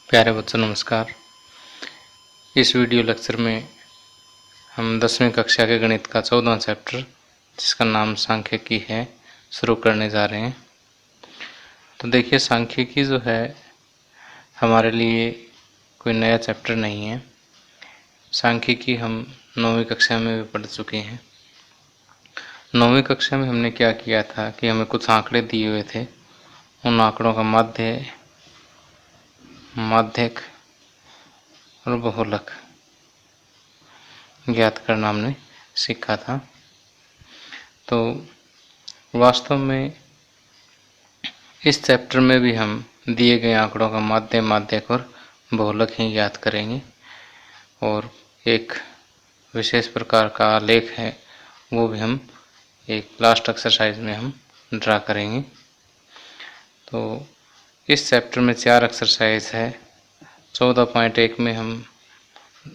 प्यारे बच्चों नमस्कार। इस वीडियो लेक्चर में हम 10वीं कक्षा के गणित का 14वां चैप्टर जिसका नाम सांख्यिकी है शुरू करने जा रहे हैं। तो देखिए, सांख्यिकी जो है हमारे लिए कोई नया चैप्टर नहीं है। सांख्यिकी हम 9वीं कक्षा में भी पढ़ चुके हैं। 9वीं कक्षा में हमने क्या किया था कि हमें कुछ आंकड़े दिए हुए थे, उन आंकड़ों का माध्यक और बहुलक ज्ञात करना हमने सीखा था। तो वास्तव में इस चैप्टर में भी हम दिए गए आंकड़ों का माध्यक और बहुलक ही ज्ञात करेंगे, और एक विशेष प्रकार का आलेख है वो भी हम एक लास्ट एक्सरसाइज में हम ड्रा करेंगे। तो इस चैप्टर में 4 एक्सरसाइज है। 14.1 में हम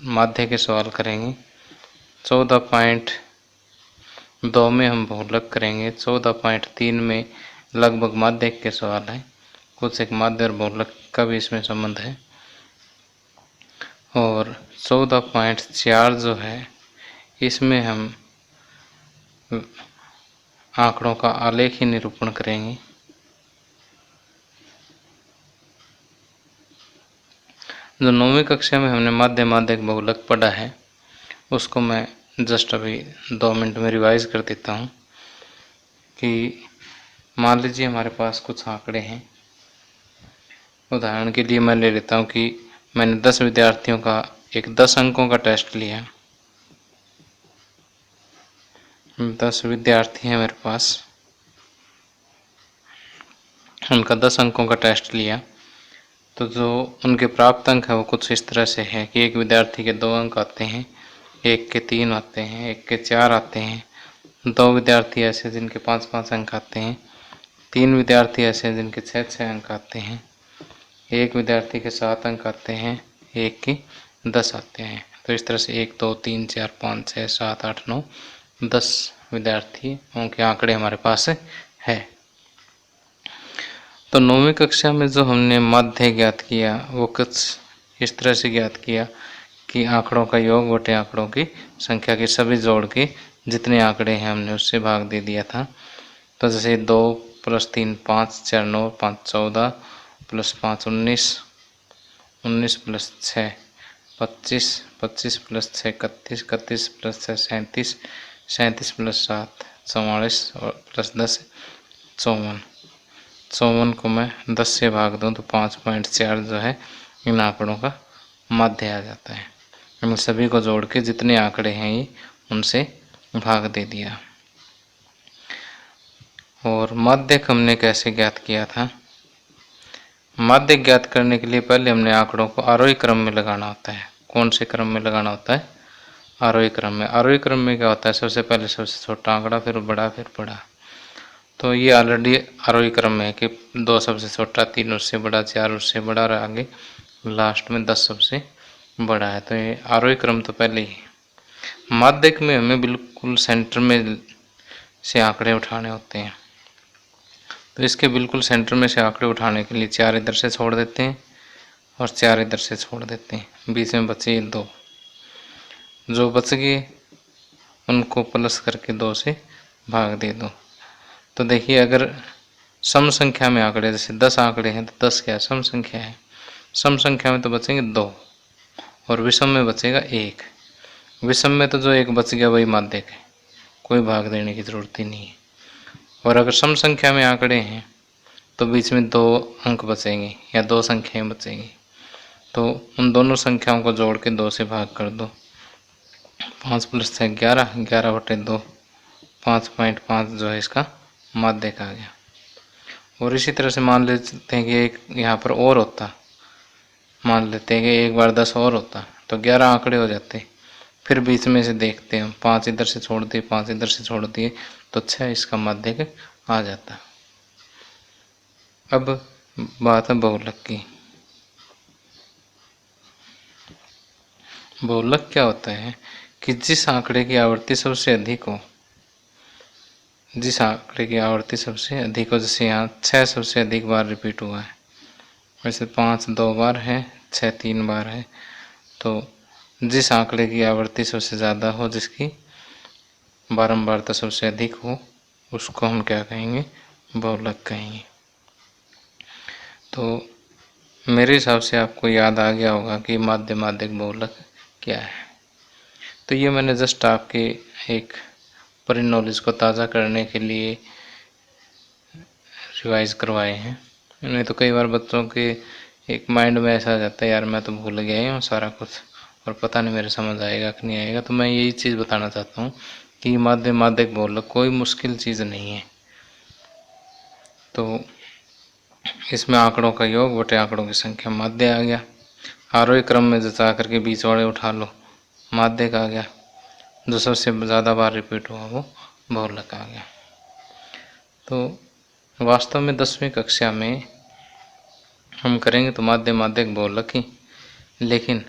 माध्य के सवाल करेंगे, 14.2 में हम बहुलक करेंगे, 14.3 में लगभग माध्य के सवाल हैं, कुछ एक माध्य और बहुलक का भी इसमें संबंध है, और 14.4 जो है इसमें हम आंकड़ों का आलेखी निरूपण करेंगे। जो 9वीं कक्षा में हमने माध्यक बहुलक पढ़ा है उसको मैं जस्ट अभी 2 मिनट में रिवाइज कर देता हूँ। कि मान लीजिए हमारे पास कुछ आंकड़े हैं। उदाहरण के लिए मैं ले लेता हूँ कि मैंने 10 विद्यार्थियों का एक 10 अंकों का टेस्ट लिया। 10 विद्यार्थी हैं मेरे पास, उनका 10 अंकों का टेस्ट लिया। तो जो उनके प्राप्त अंक है वो कुछ इस तरह से है कि एक विद्यार्थी के 2 अंक आते हैं, एक के 3 आते हैं, एक के 4 आते हैं, 2 विद्यार्थी ऐसे जिनके 5-5 अंक आते हैं, 3 विद्यार्थी ऐसे जिनके 6-6 अंक आते हैं, एक विद्यार्थी के 7 अंक आते हैं, एक के 10 आते हैं। तो इस तरह से 1 2 3 4 5 6 7 8 9 10 विद्यार्थियों के आंकड़े हमारे पास है। तो 9वीं कक्षा में जो हमने माध्य ज्ञात किया वो कुछ इस तरह से ज्ञात किया कि आंकड़ों का योग बटे आंकड़ों की संख्या के सभी जोड़ के जितने आंकड़े हैं हमने उससे भाग दे दिया था। तो जैसे 2 + 3 5 4 9 5 14 + 5 19 19 + 6 25 25 + 6 31 31 + 6 37 37 + 7 44 और +10 54 54 को मैं 10 से भाग दूं तो 5.4 जो है इन आंकड़ों का माध्य आ जाता है। इन सभी को जोड़ के जितने आंकड़े हैं ये उनसे भाग दे दिया। और माध्यक हमने कैसे ज्ञात किया था? माध्य ज्ञात करने के लिए पहले हमने आंकड़ों को आरोही क्रम में लगाना होता है। कौन से क्रम में लगाना होता है? आरोही क्रम में। आरोही क्रम में क्या होता है? सबसे पहले सबसे छोटा आंकड़ा, फिर बड़ा, फिर बड़ा। तो ये ऑलरेडी आरोही क्रम में है कि 2 सबसे छोटा, 3 उससे बड़ा, 4 उससे बड़ा और आगे लास्ट में 10 सबसे बड़ा है। तो ये आरोही क्रम तो पहले ही। माध्यक में हमें बिल्कुल सेंटर में से आंकड़े उठाने होते हैं। तो इसके बिल्कुल सेंटर में से आंकड़े उठाने के लिए 4 इधर से छोड़ देते हैं और 4 इधर से छोड़ देते हैं। बीच में बचे 2, जो बच गए उनको प्लस करके 2 से भाग दे दो। तो देखिए, अगर सम संख्या में आंकड़े, जैसे 10 आंकड़े हैं तो 10 क्या है? सम संख्या है। सम संख्या में तो बचेंगे 2 और विषम में बचेगा 1। विषम में तो जो एक बच गया वही माध्यक है, कोई भाग देने की जरूरत ही नहीं है। और अगर सम संख्या में आंकड़े हैं तो बीच में 2 अंक बचेंगे या 2 संख्याएं बचेंगी। तो उन दोनों संख्याओं को जोड़ के 2 से भाग कर दो। 5 + 6 11, 11/2, 5.5 जो है इसका माध्यक आ गया। और इसी तरह से मान लेते हैं कि एक यहाँ पर और होता, मान लेते हैं कि एक बार 10 और होता तो 11 आंकड़े हो जाते। फिर बीच में से देखते हैं, 5 इधर से छोड़ दिए, 5 इधर से छोड़ दिए तो 6 इसका माध्यक आ जाता। अब बात है बहुलक की। बहुलक क्या होता है कि जिस आंकड़े की आवृत्ति सबसे अधिक हो, जिस आंकड़े की आवृत्ति सबसे अधिक हो, जैसे यहाँ 6 सबसे अधिक बार रिपीट हुआ है, वैसे 5 2 बार है, 6 3 बार है। तो जिस आंकड़े की आवृत्ति सबसे ज़्यादा हो, जिसकी बारंबारता सबसे अधिक हो, उसको हम क्या कहेंगे, बहुलक कहेंगे। तो मेरे हिसाब से आपको याद आ गया होगा कि माध्य माध्यक बहुलक क्या है। तो ये मैंने जस्ट आपके एक पूरी नॉलेज को ताज़ा करने के लिए रिवाइज करवाए हैं। नहीं तो कई बार बच्चों के एक माइंड में ऐसा आ जाता है, यार मैं तो भूल गया हूँ सारा कुछ और पता नहीं मेरे समझ आएगा कि नहीं आएगा। तो मैं यही चीज़ बताना चाहता हूँ कि माध्य माध्यक बहुलक कोई मुश्किल चीज़ नहीं है। तो इसमें आंकड़ों का योग बटे आंकड़ों की संख्या माध्य आ गया। आरोही क्रम में जचा करके बीच वाले उठा लो, माध्यक आ गया। जो सबसे ज़्यादा बार रिपीट हुआ वो बहुलक आ गया। तो वास्तव में 10वीं कक्षा में हम करेंगे तो माध्य माध्यक बहुलक ही, लेकिन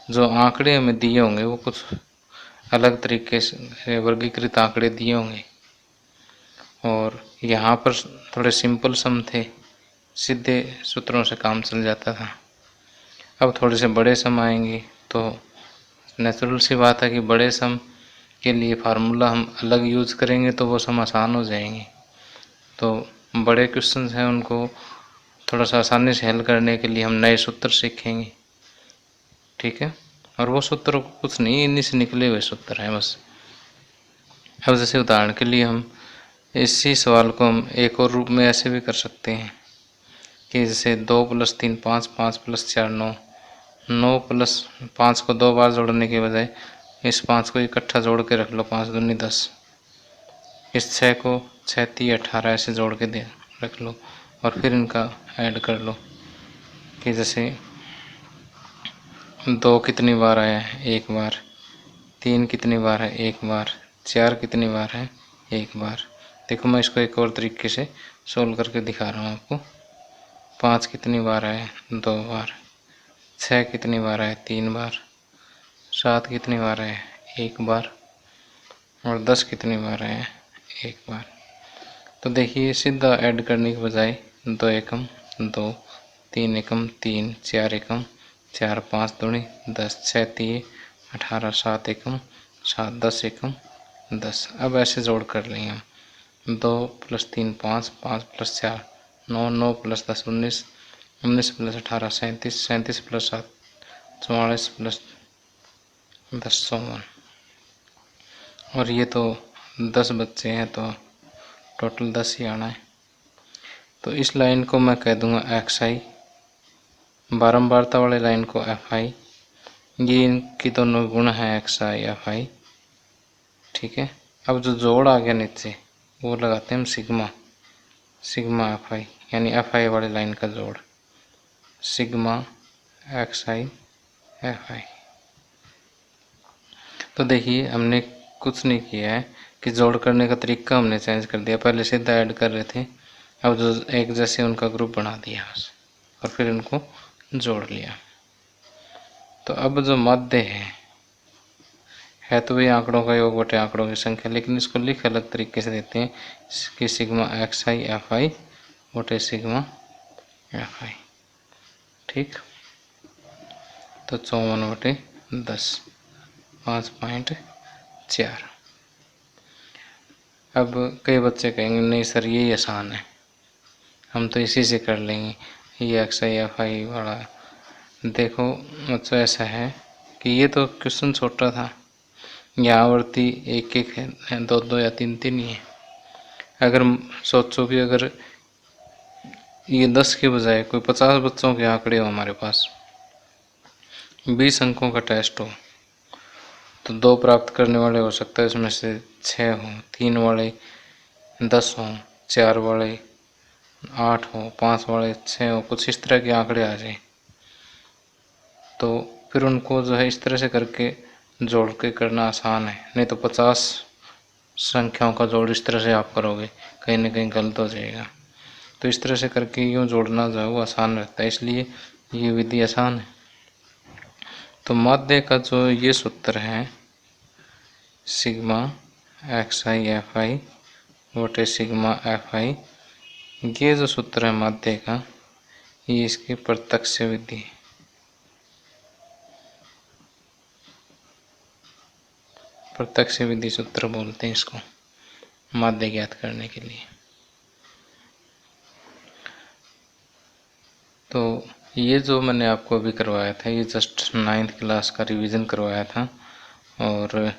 जो आंकड़े हमें दिए होंगे वो कुछ अलग तरीके से वर्गीकृत आंकड़े दिए होंगे। और यहाँ पर थोड़े सिंपल सम थे, सीधे सूत्रों से काम चल जाता था। अब थोड़े से बड़े सम आएंगे तो नेचुरल सी बात है कि बड़े सम के लिए फार्मूला हम अलग यूज करेंगे तो वो सम आसान हो जाएंगे। तो बड़े क्वेश्चन हैं उनको थोड़ा सा आसानी से हल करने के लिए हम नए सूत्र सीखेंगे, ठीक है। और वो सूत्र कुछ नहीं, इन्हीं से निकले हुए सूत्र हैं बस। अब जैसे उदाहरण के लिए हम इसी सवाल को हम एक और रूप में ऐसे भी कर सकते हैं कि जैसे 2 + 3 5, 5 + 4 9, 9 + 5 को 2 बार जोड़ने के बजाय इस 5 को इकट्ठा जोड़ के रख लो, 5 दूनी 10। इस 6 को 6 3 18 ऐसे जोड़ के दे रख लो और फिर इनका ऐड कर लो कि जैसे 2 कितनी बार आया है, 1 बार। 3 कितनी बार है, 1 बार। 4 कितनी बार है, 1 बार। देखो मैं इसको एक और तरीके से सोल्व करके दिखा रहा हूँ आपको। 5 कितनी बार है, 2 बार। 6 कितनी बार है, 3 बार। 7 कितनी बार है, 1 बार। और 10 कितनी बार है, 1 बार। तो देखिए सीधा ऐड करने के बजाय 2 एकम 2, 3 एकम 3, 4 एकम 4, 5 दूनी 10, 6 3 18, 7 एकम 7, 10 एकम 10। अब ऐसे जोड़ कर लेंगे हम। 2 + 3 5, 5 + 4 9, 9 + 10 19, 19 + 18 37, 37 + 7 44 + 10 54। और ये तो 10 बच्चे हैं तो टोटल 10 ही आना है। तो इस लाइन को मैं कह दूंगा XI, बारंबारता वाले लाइन को FI। ये इनकी दोनों गुण है XI FI, ठीक है। अब जो जोड़ आ गया नीचे वो लगाते हैं हम सिग्मा, सिग्मा FI, यानी FI वाली लाइन का जोड़, सिग्मा XI FI। तो देखिए हमने कुछ नहीं किया है कि जोड़ करने का तरीका हमने चेंज कर दिया। पहले सीधा ऐड कर रहे थे, अब जो एक जैसे उनका ग्रुप बना दिया बस और फिर उनको जोड़ लिया। तो अब जो माध्य है तो वही आंकड़ों का योग बटे आंकड़ों की संख्या, लेकिन इसको लिख अलग तरीके से देते हैं कि सिग्मा XI FI बटे सिग्मा FI, ठीक। तो 54/10 5.4। अब कई बच्चे कहेंगे नहीं सर यही आसान है, हम तो इसी से कर लेंगे, ये XI FI वाला। देखो बच्चों ऐसा है कि ये तो क्वेश्चन छोटा था, यहाँ आवर्ती एक एक है, 2 2 या 3 3 ही है। अगर सोचो कि अगर ये 10 के बजाय कोई 50 बच्चों के आंकड़े हो हमारे पास, 20 अंकों का टेस्ट हो, तो 2 प्राप्त करने वाले हो सकता है इसमें से 6 हों, 3 वाले 10 हों, 4 वाले 8 हो, 5 वाले 6 हो, कुछ इस तरह के आंकड़े आ जाए। तो फिर उनको जो है इस तरह से करके जोड़ के करना आसान है, नहीं तो 50 संख्याओं का जोड़ इस तरह से आप करोगे कहीं ना कहीं गलत हो जाएगा। तो इस तरह से करके यूँ जोड़ना जो है वो आसान रहता है, इसलिए ये विधि आसान है। तो माध्य का जो ये सूत्र है सिग्मा XI FI बटे सिग्मा FI, ये जो सूत्र है माध्य का, ये इसकी प्रत्यक्ष विधि है। प्रत्यक्ष विधि सूत्र बोलते हैं इसको, माध्य ज्ञात करने के लिए। तो ये जो मैंने आपको अभी करवाया था, ये जस्ट 9th क्लास का रिवीजन करवाया था। और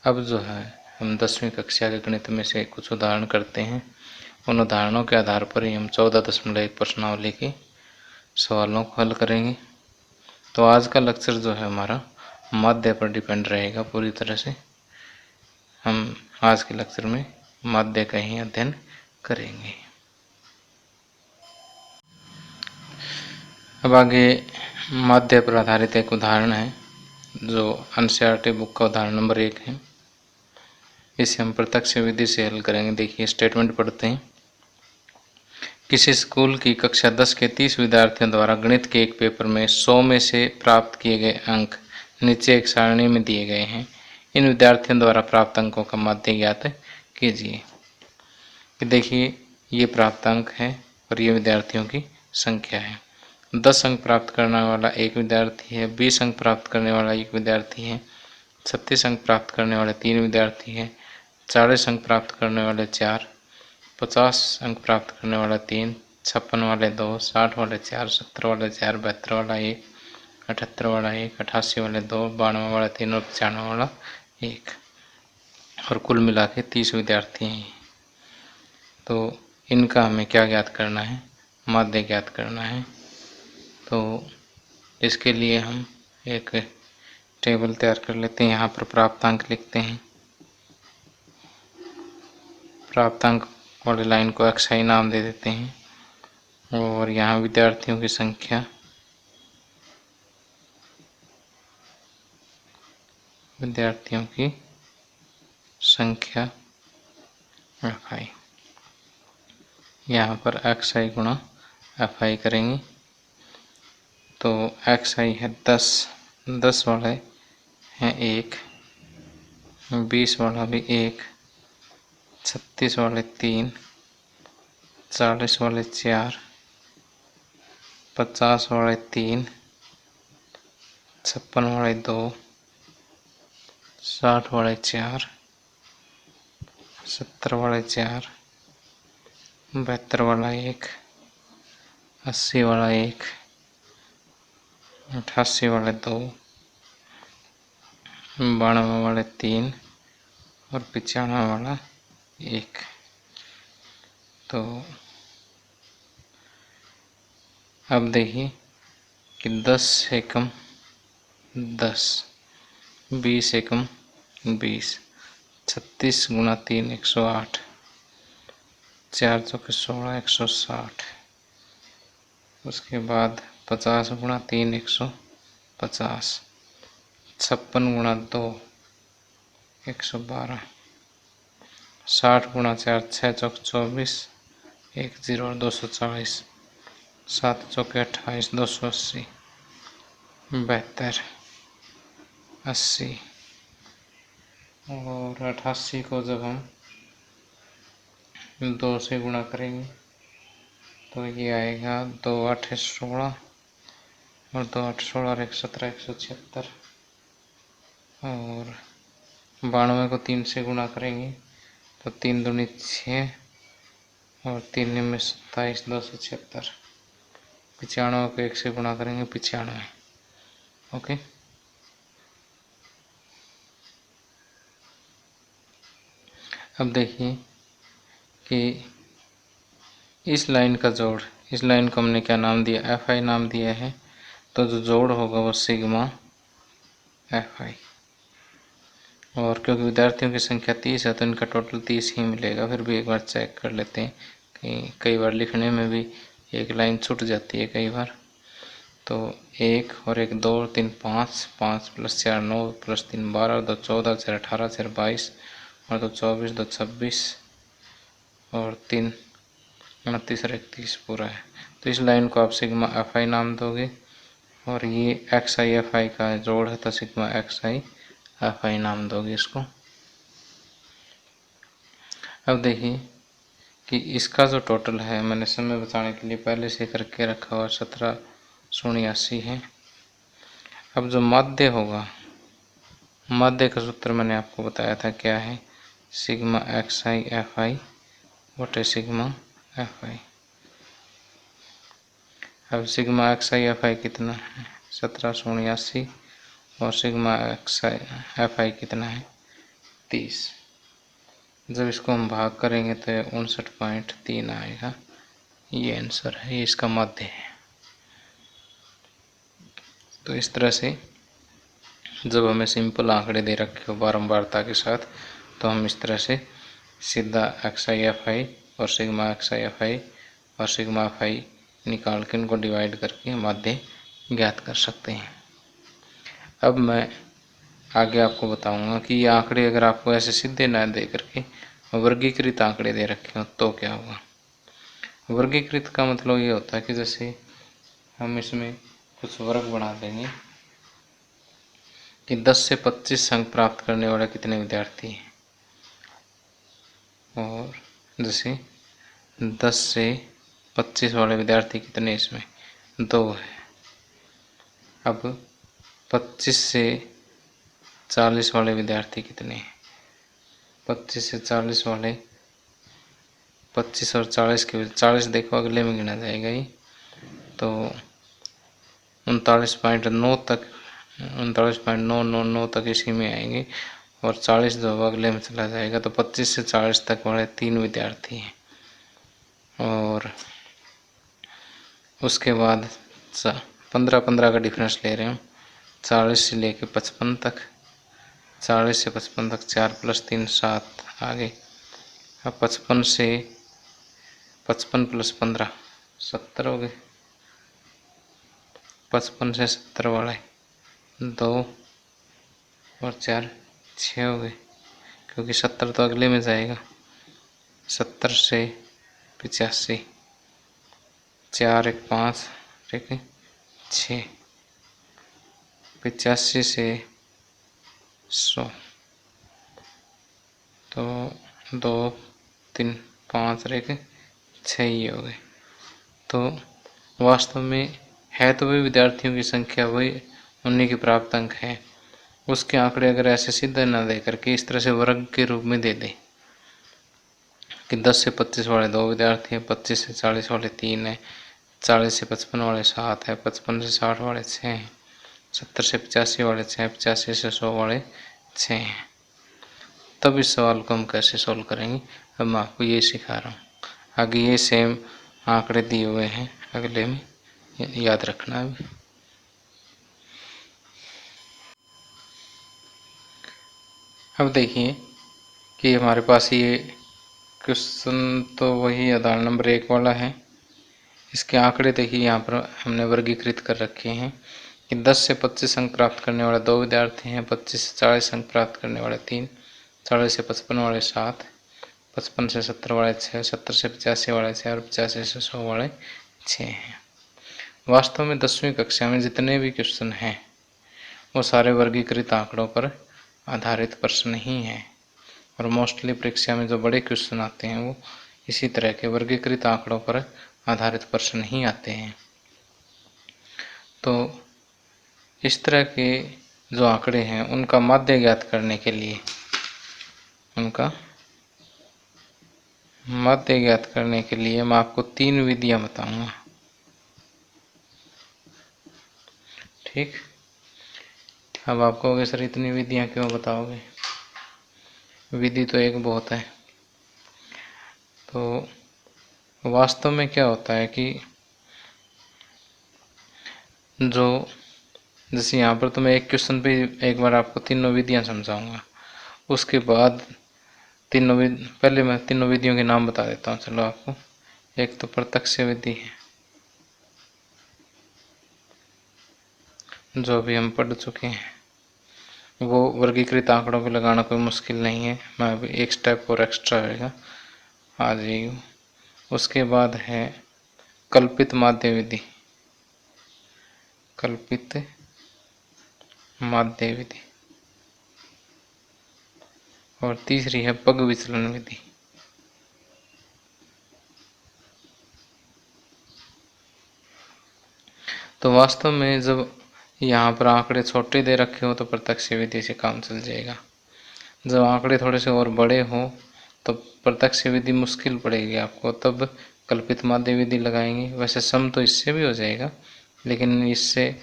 अब जो है हम 10वीं कक्षा के गणित में से कुछ उदाहरण करते हैं। उन उदाहरणों के आधार पर ही हम 14.1 प्रश्नावली के सवालों को हल करेंगे। तो आज का लेक्चर जो है हमारा माध्य पर डिपेंड रहेगा पूरी तरह से। हम आज के लेक्चर में माध्य का ही अध्ययन करेंगे। अब आगे माध्य पर आधारित एक उदाहरण है जो एनसीईआरटी बुक का उदाहरण नंबर 1 है। इसे हम प्रत्यक्ष विधि से हल करेंगे। देखिए स्टेटमेंट पढ़ते हैं। किसी स्कूल की कक्षा 10 के 30 विद्यार्थियों द्वारा गणित के एक पेपर में 100 में से प्राप्त किए गए अंक नीचे एक सारणी में दिए गए हैं। इन विद्यार्थियों द्वारा प्राप्त अंकों का माध्य ज्ञात कीजिए। देखिए ये प्राप्त अंक है और ये विद्यार्थियों की संख्या है। 10 अंक प्राप्त करने वाला एक विद्यार्थी है, 20 अंक प्राप्त करने वाला एक विद्यार्थी है, 36 अंक प्राप्त करने वाले 3 विद्यार्थी हैं, 40 अंक प्राप्त करने वाले 4, 50 अंक प्राप्त करने वाला 3, 56 वाले 2, 60 वाले 4, 70 वाले 4, 72 वाला 1, 78 वाला 1, 88 वाले 2, 92 वाला 3 और 95 वाला 1, और कुल मिला के 30 विद्यार्थी हैं। तो इनका हमें क्या ज्ञात करना है? माध्य ज्ञात करना है। तो इसके लिए हम एक टेबल तैयार कर लेते हैं। यहाँ पर प्राप्तांक लिखते हैं। प्राप्तांक वाली लाइन को xi नाम दे देते हैं और यहाँ विद्यार्थियों की संख्या fi, यहाँ पर xi गुणा fi करेंगे। तो xi है 10, 10 वाले हैं 1, 20 वाला भी 1, 36 वाले 3, 40 वाले 4, 50 वाले 3, 56 वाले 2, 60 वाले 4, 70 वाले 4, 72 वाला 1, 80 वाला 1, 88 वाले 2, 92 वाले 3 और 95 वाला 1। तो अब देखिए कि 10 एकम 10, 20 एकम 20, 36 गुणा 3 108, 4 चौके 16 160, उसके बाद 50 गुणा 3 150, 56 गुणा 2 112, 60 गुणा 4 6 चौक 24, 1 0 और 240, 7 चौके 28, 280, 72, 80 और 88 को जब हम 2 से गुणा करेंगे तो ये आएगा 2 8 16 और 2 8 16 और 1 17 176, और 92 को 3 से गुणा करेंगे तो 3 दूनी 6 और 3 में 27, 276, 95 को 1 से गुणा करेंगे 95। ओके, अब देखिए कि इस लाइन का जोड़, इस लाइन को हमने क्या नाम दिया? fi नाम दिया है। तो जो जोड़ होगा वो सिग्मा fi, और क्योंकि विद्यार्थियों की संख्या 30 है तो इनका टोटल 30 ही मिलेगा। फिर भी एक बार चेक कर लेते हैं कि कई बार लिखने में भी एक लाइन छूट जाती है कई बार। तो 1 और 1 2 और 3 5, 5 + 4 9 + 3 12, 2 14, 4 18, 4 22 और 2 24, 2 26 और 3 29 और 31 पूरा है। तो इस लाइन को आप सिग्मा fi नाम दोगे और ये xi fi का जोड़ है तो सिग्मा xi fi नाम दोगे इसको। अब देखिए कि इसका जो टोटल है, मैंने समय बताने के लिए पहले से करके रखा हुआ 17 0 80 है। अब जो माध्य होगा माध्य का सूत्र मैंने आपको बताया था क्या है, sigma x I F I बटे सिग्मा एफ आई। अब sigma x I F I कितना है 1789 और sigma x I F I कितना है 30। जब इसको हम भाग करेंगे तो 59.3 आएगा। ये आंसर है, ये इसका माध्य है। तो इस तरह से जब हमें सिंपल आंकड़े दे रखे हो बारंबारता के साथ, तो हम इस तरह से सीधा एक्स आई एफ आई और sigma x I F I और सिग्मा एफ आई निकाल के इनको डिवाइड करके माध्य ज्ञात कर सकते हैं। अब मैं आगे आपको बताऊंगा कि ये आंकड़े अगर आपको ऐसे सीधे ना दे करके वर्गीकृत आंकड़े दे रखे हो तो क्या होगा। वर्गीकृत का मतलब ये होता है कि जैसे हम इसमें कुछ वर्ग बना देंगे कि 10 से 25 अंक प्राप्त करने वाले कितने विद्यार्थी हैं, और जैसे 10 से 25 वाले विद्यार्थी कितने, इसमें 2 है। अब 25 से 40 वाले विद्यार्थी कितने हैं, 25 से 40 वाले 25 और 40 के 40 देखो अगले में गिना जाएगा ही, तो 39.9 तक 39.999 तक इसी में आएंगे, और 40 जो अगले में चला जाएगा, तो 25 से 40 तक वाले 3 विद्यार्थी हैं। और उसके बाद 15-15 का डिफरेंस ले रहे हैं, 40 से लेके 55 तक, 40 से 55 तक 4 + 3 7 आगे। अब 55 से 55 + 15 70 हो गए, 55 से 70 वाले 2 और 4 6 हो गए, क्योंकि 70 तो अगले में जाएगा। 70 से 85 4 1 5 ठीक है 6, 85 से 100 तो 2 3 5 6 ही हो गए। तो वास्तव में है तो वही विद्यार्थियों की संख्या, वही उन्हीं की प्राप्त अंक है। उसके आंकड़े अगर ऐसे सीधे न दे करके इस तरह से वर्ग के रूप में दे दे कि 10 से 25 वाले 2 विद्यार्थी हैं, 25 से 40 वाले 3 हैं, 40 से 55 वाले 7 हैं, 55 से 60 वाले 6 हैं, 70 से 85 वाले 6, 85 से 100 वाले 6 हैं। तब इस सवाल को हम कैसे सॉल्व करेंगे, अब मैं आपको ये सिखा रहा हूँ। आगे ये सेम आंकड़े दिए हुए हैं अगले में, याद रखना है। अब देखिए कि हमारे पास ये क्वेश्चन तो वही आधार नंबर 1 वाला है। इसके आंकड़े देखिए यहाँ पर हमने वर्गीकृत कर रखे हैं कि 10 से 25 अंक प्राप्त करने वाले 2 विद्यार्थी हैं, 25 से 40 अंक प्राप्त करने वाले 3, 40 से 55 वाले 7, 55 से 70 वाले 6, 70 से 85 वाले 6 और 85 से 100 वाले 6 हैं। वास्तव में 10वीं कक्षा में जितने भी क्वेश्चन हैं वो सारे वर्गीकृत आंकड़ों पर आधारित प्रश्न ही हैं, और मोस्टली परीक्षा में जो बड़े क्वेश्चन आते हैं वो इसी तरह के वर्गीकृत आंकड़ों पर आधारित प्रश्न ही आते हैं। तो इस तरह के जो आंकड़े हैं उनका माध्य ज्ञात करने के लिए मैं आपको 3 विधियां बताऊंगा। ठीक, अब आप कहोगे सर इतनी विधियां क्यों बताओगे, विधि तो एक बहुत है। तो वास्तव में क्या होता है कि जो जैसे यहाँ पर तो मैं एक क्वेश्चन पे एक बार आपको तीनों विधियां समझाऊंगा, उसके बाद पहले मैं तीनों विधियों के नाम बता देता हूँ। चलो आपको, एक तो प्रत्यक्ष विधि है जो अभी हम पढ़ चुके हैं, वो वर्गीकृत आंकड़ों को लगाना कोई मुश्किल नहीं है, मैं अभी एक स्टेप और एक्स्ट्रा रहेगा आ जाइए। उसके बाद है कल्पित माध्य विधि, कल्पित माध्य विधि, और तीसरी है पग विचलन विधि। तो वास्तव में जब यहाँ पर आंकड़े छोटे दे रखे हो तो प्रत्यक्ष विधि से काम चल जाएगा। जब आंकड़े थोड़े से और बड़े हो तो प्रत्यक्ष विधि मुश्किल पड़ेगी आपको, तब कल्पित माध्य विधि लगाएंगे। वैसे सम तो इससे भी हो जाएगा, लेकिन इससे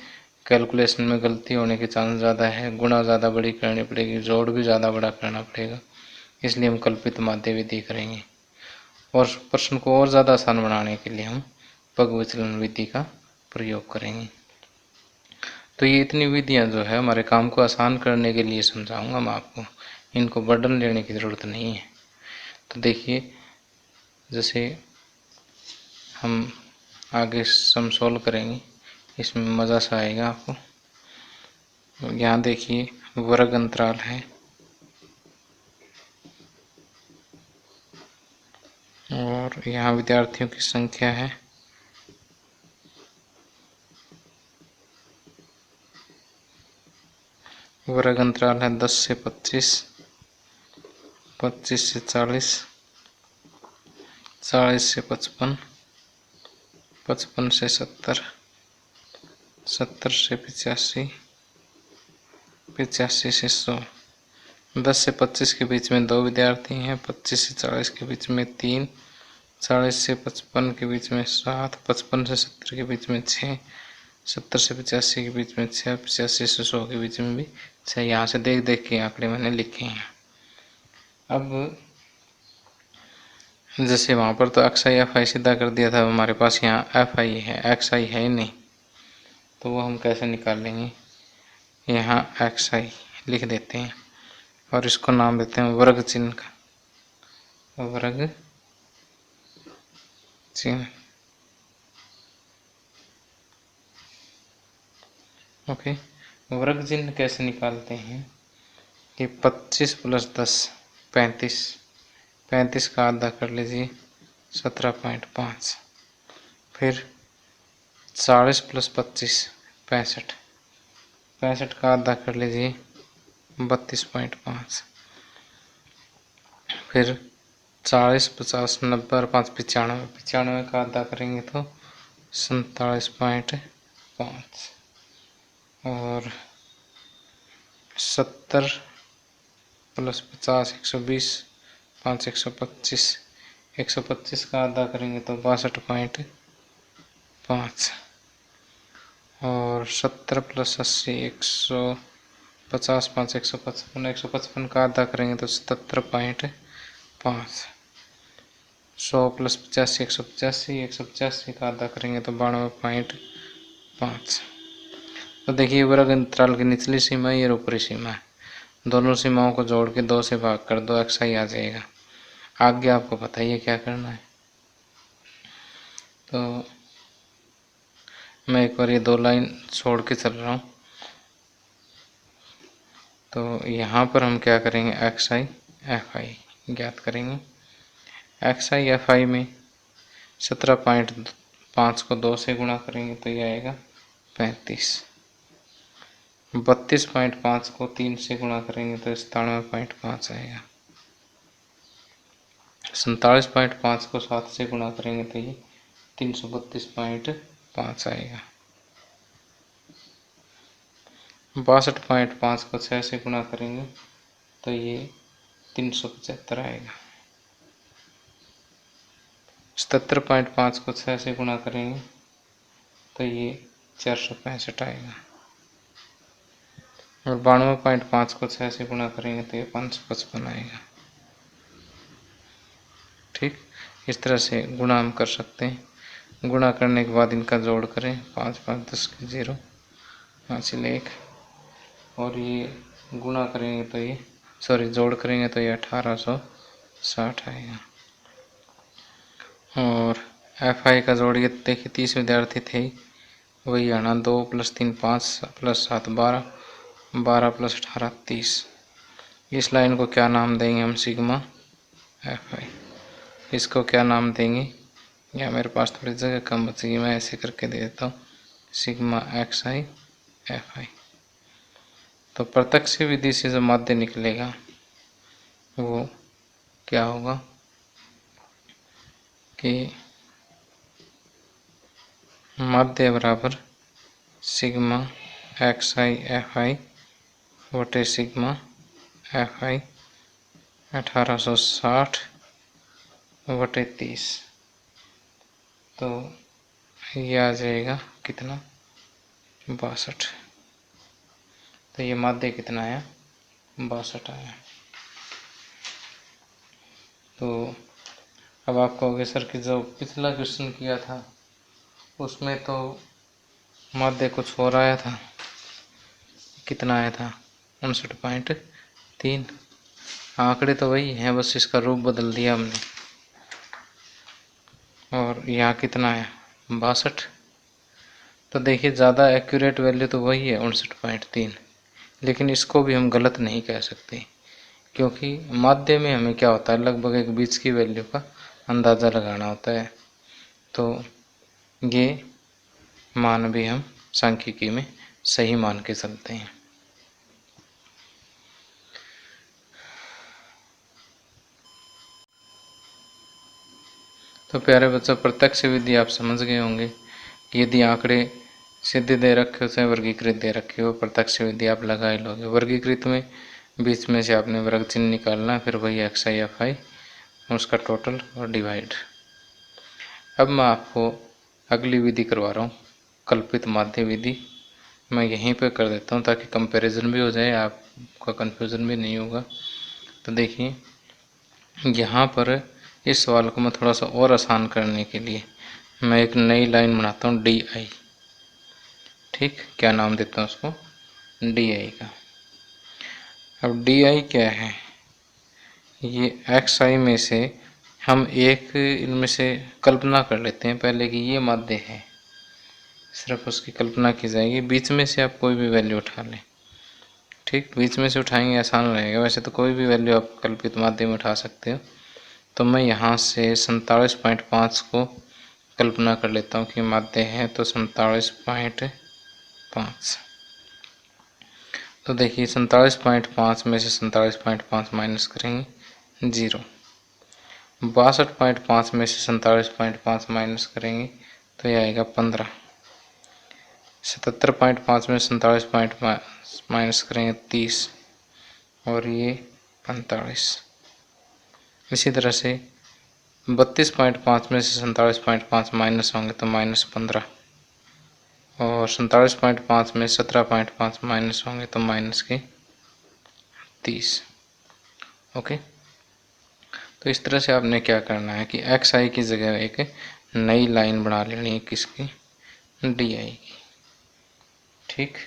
कैलकुलेशन में गलती होने के चांस ज़्यादा है, गुणा ज़्यादा बड़ी करनी पड़ेगी, जोड़ भी ज़्यादा बड़ा करना पड़ेगा, इसलिए हम कल्पित माध्य विधि करेंगे। और प्रश्न को और ज़्यादा आसान बनाने के लिए हम पग विचलन विधि का प्रयोग करेंगे। तो ये इतनी विधियां जो है हमारे काम को आसान करने के लिए समझाऊंगा मैं आपको, इनको बर्डन लेने की ज़रूरत नहीं है। तो देखिए, जैसे हम आगे सम सोल्व करेंगे, इसमें मज़ा सा आएगा आपको। यहाँ देखिए वर्ग अंतराल है और यहाँ विद्यार्थियों की संख्या है, वर्ग अंतराल है 10 से 25, 25 से 40, 40 से 55, 55 से 70, 70 से 85, 85 से 100। 10 से 25 के बीच में 2 विद्यार्थी हैं, 25 से 40 के बीच में 3, 40 से 55 के बीच में 7, 55 से 70 के बीच में 6, 70 से 85 के बीच में 6, 85 से 100 के बीच में भी 6। यहाँ से देख देख के आंकड़े मैंने लिखे हैं। अब जैसे वहाँ पर तो एक्स आई एफ आई सीधा कर दिया था, हमारे पास यहाँ एफ आई है, एक्स आई है ही नहीं, तो वो हम कैसे निकाल लेंगे। यहाँ एक्स आई लिख देते हैं और इसको नाम देते हैं वर्ग चिन्ह का, वर्ग चिन्ह। ओके, वर्ग चिन्ह कैसे निकालते हैं कि 25 प्लस 10 35, 35 का आधा कर लीजिए 17.5, फिर 40 प्लस 25 65, 65 का आधा कर लीजिए 32.5, फिर 40 50 90 और 5 95, 95 का आधा करेंगे तो 47.5, और 70 प्लस 50 120, 5 125, 125 का आधा करेंगे तो 62.5, और 70 प्लस 80 150, 5 155, 155 का आधा करेंगे तो 77.5, 100 प्लस 85 185, 185 का आधा करेंगे तो 92.5। तो देखिए वर्ग अंतराल की निचली सीमा है और ऊपरी सीमा है, दोनों सीमाओं को जोड़ के 2 से भाग कर दो, एक्स आई आ जाएगा। आगे आपको पता ही है क्या करना है। तो मैं एक बार ये 2 लाइन छोड़ के चल रहा हूँ। तो यहाँ पर हम क्या करेंगे, एक्स आई एफ आई ज्ञात करेंगे। एक्स आई एफ आई में 17.5 को 2 से गुणा करेंगे तो ये आएगा 35, 32.5 को 3 से गुणा करेंगे तो 97.5 आएगा, 47.5 को 7 से गुणा करेंगे तो ये 332.5 आएगा, 62.5 को 6 से गुणा करेंगे तो ये 375 आएगा, 77.5 को 6 से गुणा करेंगे तो ये 465 आएगा, और 92.5 को 6 से गुणा करेंगे तो ये 555 आएगा। ठीक, इस तरह से गुणा हम कर सकते हैं। गुणा करने के बाद इनका जोड़ करें, 5 5 10 के 0, हासिल 1, और ये गुणा करेंगे तो ये जोड़ करेंगे तो ये 1860 आएगा। और एफ आई का जोड़िए, देखिए 30 विद्यार्थी थे, वही आना 2 प्लस 3 5 प्लस 7 12, 12 प्लस 18 30। इस लाइन को क्या नाम देंगे हम, सिग्मा एफ आई। इसको क्या नाम देंगे, या मेरे पास थोड़ी जगह कम बचेगी, मैं ऐसे करके दे देता हूँ, sigma x I F I. तो प्रत्यक्ष विधि से जो माध्य निकलेगा वो क्या होगा कि माध्य बराबर sigma x I F I बटे सिग्मा एफ आई 1860 बटे 30। तो ये आ जाएगा कितना, 62। तो ये माध्य कितना आया, 62 आया। तो अब आप कहोगे सर कि जो पिछला क्वेश्चन किया था उसमें तो माध्य कुछ और आया था, कितना आया था, 59.3। आंकड़े तो वही हैं, बस इसका रूप बदल दिया हमने। और यहाँ कितना आया, 62। तो देखिए ज़्यादा एक्यूरेट वैल्यू तो वही है 59.3, लेकिन इसको भी हम गलत नहीं कह सकते, क्योंकि माध्य में हमें क्या होता है, लगभग एक बीच की वैल्यू का अंदाज़ा लगाना होता है। तो ये मान भी हम सांख्यिकी में सही मान के चलते हैं। तो प्यारे बच्चों, प्रत्यक्ष विधि आप समझ गए होंगे कि यदि आंकड़े सीधे दे रखे हो, वर्गीकृत दे रखे हो, प्रत्यक्ष विधि आप लगा ही लोगे। वर्गीकृत में बीच में से आपने वर्ग चिन्ह निकालना, फिर वही एक्स आई एफ आई उसका टोटल और डिवाइड। अब मैं आपको अगली विधि करवा रहा हूँ, कल्पित माध्य विधि। मैं यहीं पे कर देता हूँ ताकि कंपैरिजन भी हो जाए, आपका कन्फ्यूज़न भी नहीं होगा। तो देखिए यहाँ पर इस सवाल को मैं थोड़ा सा और आसान करने के लिए मैं एक नई लाइन बनाता हूँ, डी आई। ठीक, क्या नाम देता हूँ उसको, डी आई का। अब डी आई क्या है, ये एक्स आई में से हम एक इनमें से कल्पना कर लेते हैं पहले कि ये माध्य है, सिर्फ उसकी कल्पना की जाएगी। बीच में से आप कोई भी वैल्यू उठा लें, ठीक, बीच में से उठाएंगे आसान रहेगा। वैसे तो कोई भी वैल्यू आप कल्पित माध्य में उठा सकते हो। तो मैं यहाँ से 47.5 को कल्पना कर लेता हूँ कि माध्य है, तो 47.5। तो देखिए 47.5 में से 47.5 माइनस करेंगे 0। 62.5 में से 47.5 माइनस करेंगे तो ये आएगा 15। 77.5 में 47.5 माइनस करेंगे 30 और ये 45। इसी तरह से 32.5 में से 47.5 माइनस होंगे तो -15 और 47.5 में 17.5 माइनस होंगे तो माइनस के 30। ओके, तो इस तरह से आपने क्या करना है कि एक्स आई की जगह एक नई लाइन बना लेनी है, किसकी, डी आई की। ठीक,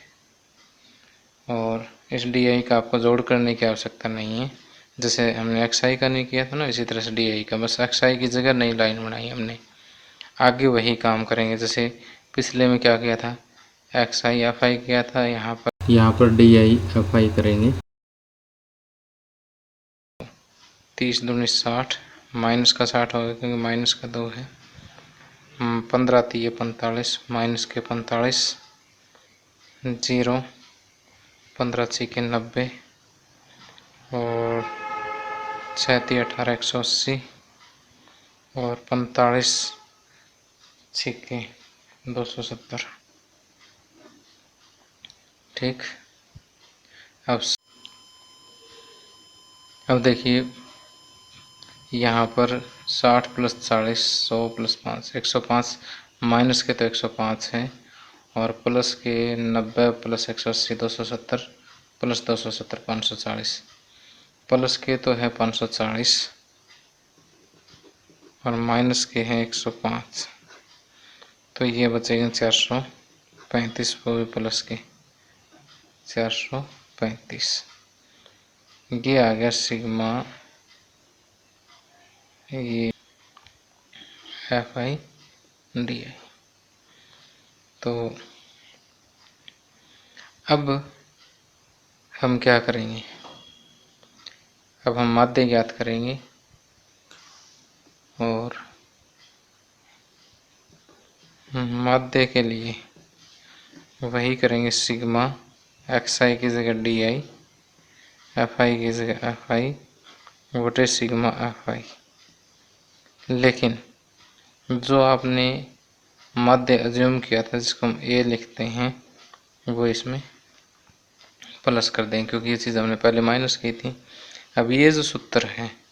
और इस डी आई का आपको जोड़ करने की आवश्यकता नहीं है, जैसे हमने एक्स आई का नहीं किया था ना, इसी तरह से डी आई का, बस एक्स आई की जगह नई लाइन बनाई हमने। आगे वही काम करेंगे जैसे पिछले में क्या किया था, एक्स आई एफ आई किया था, यहाँ पर डी आई एफ आई करेंगे। 30 दूनी 60, माइनस का 60 होगा क्योंकि माइनस का 2 है। 15 3 45, माइनस के 45, 0, 15 6 90 और 6 3 18 180 और 45 6 270। ठीक, अब देखिए यहाँ पर 60 + 40 100 + 5 105, माइनस के तो 105 है और प्लस के 90 + 180 270 + 270 540, प्लस के तो है 540 और माइनस के हैं 105, तो ये बचेगा 435, वो भी प्लस के 435। ये आ गया सिग्मा ये एफ आई डी आई। तो अब हम क्या करेंगे, अब हम माध्य ज्ञात करेंगे और माध्य के लिए वही करेंगे, सिग्मा एक्स आई की जगह डी आई, एफ आई की जगह एफ आई बटे सिग्मा एफ आई। लेकिन जो आपने माध्य अज्यूम किया था जिसको हम ए लिखते हैं, वो इसमें प्लस कर देंगे, क्योंकि ये चीज़ हमने पहले माइनस की थी। अब ये जो सूत्र है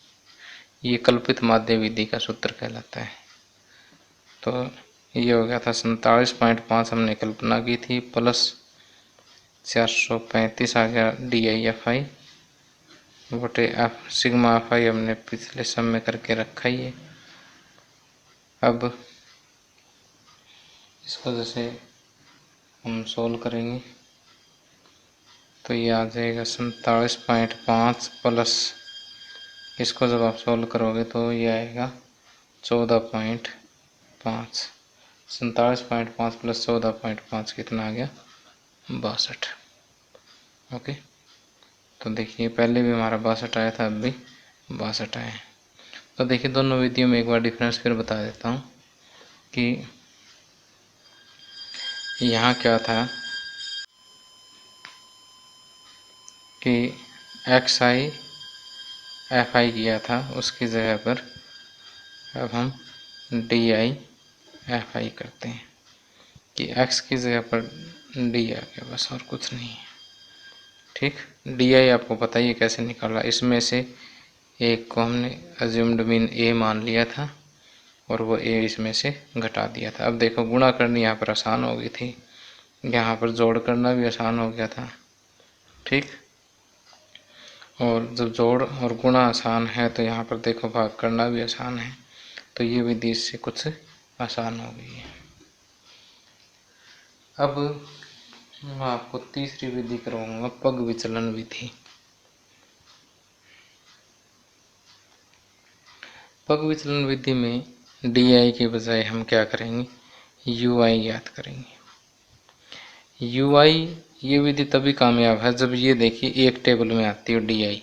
ये कल्पित माध्य विधि का सूत्र कहलाता है। तो ये हो गया था 47.5 हमने कल्पना की थी, प्लस 435 आ गया DIFI बटे एफ सिग्मा FI हमने पिछले सम में करके रखा ही है। अब इसको जैसे हम सोल्व करेंगे तो ये आ जाएगा 47.5 प्लस, इसको जब आप सोल्व करोगे तो ये आएगा 14.5। 47.5 प्लस 14.5 कितना आ गया 62। ओके, तो देखिए पहले भी हमारा 62 आया था, अब भी 62 आया है। तो देखिए दोनों विधियों में एक बार डिफरेंस फिर बता देता हूँ कि यहाँ क्या था कि XI FI किया था, उसकी जगह पर अब हम DI FI करते हैं कि X की जगह पर D आ गया, बस और कुछ नहीं है। ठीक, DI आपको पता ही है कैसे निकाला, इसमें से एक को हमने अज्यूम्ड मीन A मान लिया था और वो A इसमें से घटा दिया था। अब देखो गुणा करनी यहाँ पर आसान हो गई थी, यहाँ पर जोड़ करना भी आसान हो गया था। ठीक, और जब जोड़ और गुणा आसान है तो यहाँ पर देखो भाग करना भी आसान है, तो ये विधि इससे कुछ आसान हो गई है। अब मैं आपको तीसरी विधि करवाऊंगा, पग विचलन विधि। पग विचलन विधि में DI के बजाय हम क्या करेंगे, UI याद करेंगे। UI ये विधि तभी कामयाब है जब ये देखिए एक टेबल में आती हो DI,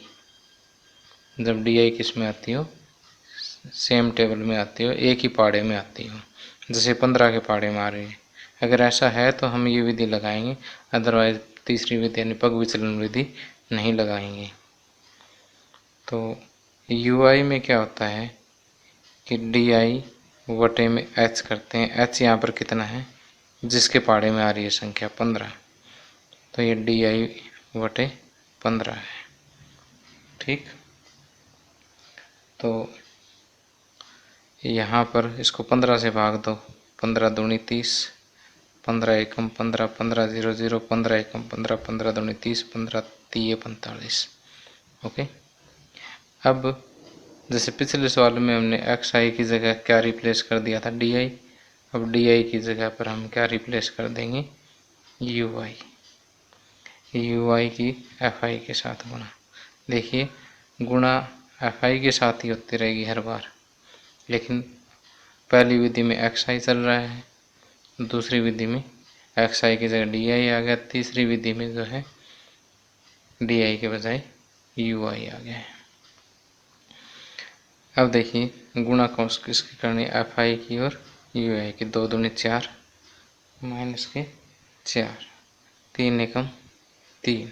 जब DI किस में आती हो, सेम टेबल में आती हो, एक ही पाड़े में आती हो, जैसे 15 के पाड़े में आ रही है। अगर ऐसा है तो हम ये विधि लगाएंगे, अदरवाइज तीसरी विधि यानी पग विचलन विधि नहीं लगाएंगे। तो UI में क्या होता है कि DI वटे में H करते हैं। H यहाँ पर कितना है, जिसके पाड़े में आ रही है संख्या 15, तो ये DI वटे 15 है। ठीक, तो यहाँ पर इसको 15 से भाग दो, 15 दूनी 30, 15 एकम 15, 15 0 0, 15 एकम 15, 15 दूनी 30, 15 तीय 45। ओके, अब जैसे पिछले सवाल में हमने XI की जगह क्या रिप्लेस कर दिया था, DI, अब DI की जगह पर हम क्या रिप्लेस कर देंगे, UI। UI की FI के साथ गुणा, देखिए गुणा FI के साथ ही होती रहेगी हर बार, लेकिन पहली विधि में XI चल रहा है, दूसरी विधि में XI की जगह DI आ गया, तीसरी विधि में जो है DI के बजाय UI आ गया है। अब देखिए गुणा कौन किसकी करनी, FI की और UI की। 2 दूनी 4 माइनस के 4, 3 एकम 3,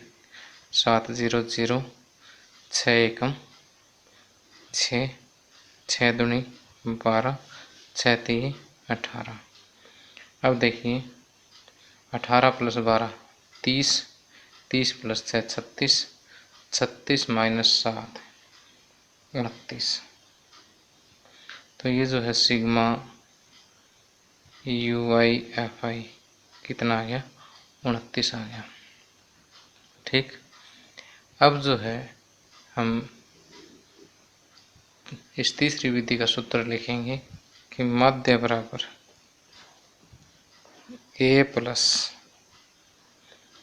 7 0 0, 6 एकम 6, 6 दूनी 12, 6 3 18। अब देखिए 18 प्लस 12 30, 30 प्लस 6 36, 36 माइनस 7 29। तो ये जो है सिग्मा UI FI कितना आ गया, 29 आ गया। ठीक, अब जो है हम इस तीसरी विधि का सूत्र लिखेंगे कि माध्य बराबर A प्लस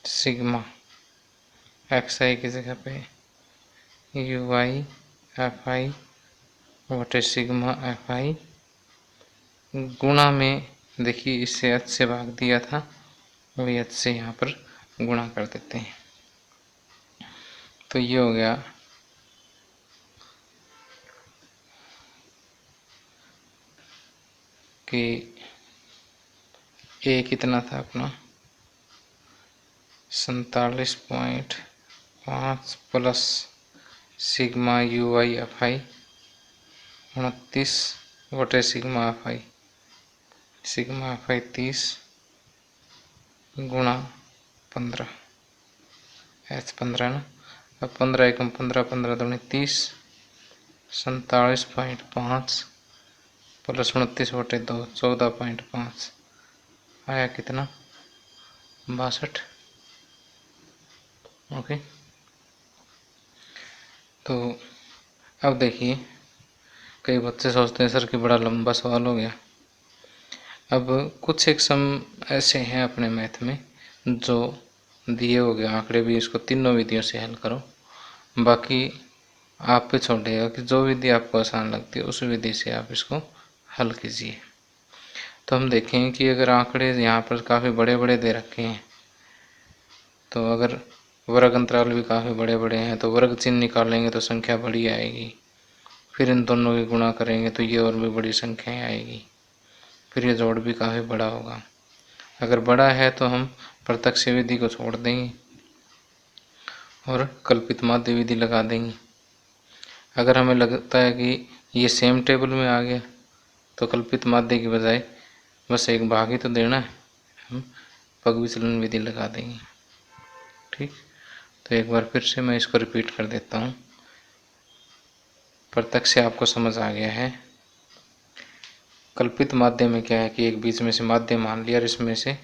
सिग्मा XI की जगह पे UI FI बटे सिग्मा FI गुणा में, देखिए इससे H से भाग दिया था, वही H से यहाँ पर गुणा कर देते हैं। तो ये हो गया कि A कितना था अपना 47.5 प्लस सिग्मा UI FI 29 बटे सिग्मा FI 30 गुणा 15, H 15 ना। अब 15 एकम 15, 15 दूनी 30, 47.5 प्लस 29/2 14.5 आया कितना 62। ओके, तो अब देखिए कई बच्चे सोचते हैं सर कि बड़ा लंबा सवाल हो गया। अब कुछ एक सम ऐसे हैं अपने मैथ में जो दिए हो गए आंकड़े भी, इसको तीनों विधियों से हल करो, बाकी आप पे छोड़ेगा कि जो विधि आपको आसान लगती है उस विधि से आप इसको हल कीजिए। तो हम देखें कि अगर आंकड़े यहाँ पर काफ़ी बड़े बड़े दे रखे हैं, तो अगर वर्ग अंतराल भी काफ़ी बड़े बड़े हैं तो वर्ग चिन्ह निकालेंगे तो संख्या बड़ी आएगी, फिर इन दोनों की गुणा करेंगे तो ये और भी बड़ी संख्याएं आएगी, फिर ये जोड़ भी काफ़ी बड़ा होगा। अगर बड़ा है तो हम प्रत्यक्ष विधि को छोड़ देंगे और कल्पित माध्य विधि लगा देंगे। अगर हमें लगता है कि ये सेम टेबल में आ गया तो कल्पित माध्य की बजाय बस एक भाग ही तो देना है, हम पग विचलन विधि लगा देंगे। ठीक, तो एक बार फिर से मैं इसको रिपीट कर देता हूँ। प्रत्यक्ष से आपको समझ आ गया है। कल्पित माध्य में क्या है कि एक बीच में से माध्य मान लिया और इसमें से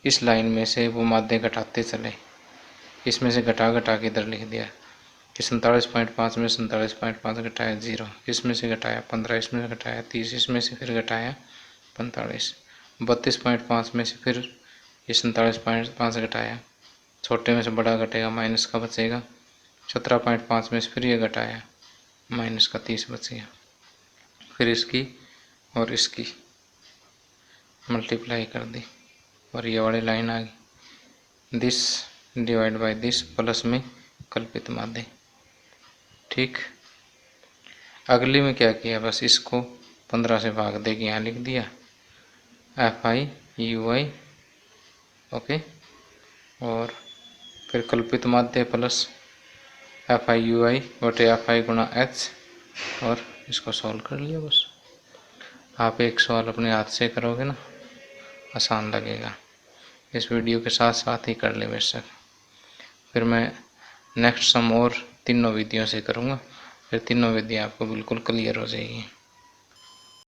इस लाइन में से वो माध्य घटाते चले, इसमें से घटा घटा के इधर लिख दिया कि 47.5 में 47.5 घटाया 0, इसमें से घटाया 15, इसमें से घटाया 30, इसमें से फिर घटाया 45, 32.5 में से फिर ये 47.5 घटाया, छोटे में से बड़ा घटेगा माइनस का बचेगा, 17.5 में से फिर ये घटाया माइनस का 30 बचेगा, फिर इसकी और इसकी मल्टीप्लाई कर दी और ये वाली लाइन आ गई, this divide by this plus में कल्पित माध्य। ठीक, अगली में क्या किया, बस इसको 15 से भाग दे के यहाँ लिख दिया FI/UI। ओके, और फिर कल्पित माध्य प्लस FI/UI बटे FI गुणा H और इसको सॉल्व कर लिया। बस आप एक सवाल अपने हाथ से करोगे ना, आसान लगेगा। इस वीडियो के साथ साथ ही कर ले बेशक, फिर मैं नेक्स्ट सम और तीनों विधियों से करूँगा, फिर तीनों विधियाँ आपको बिल्कुल क्लियर हो जाएगी।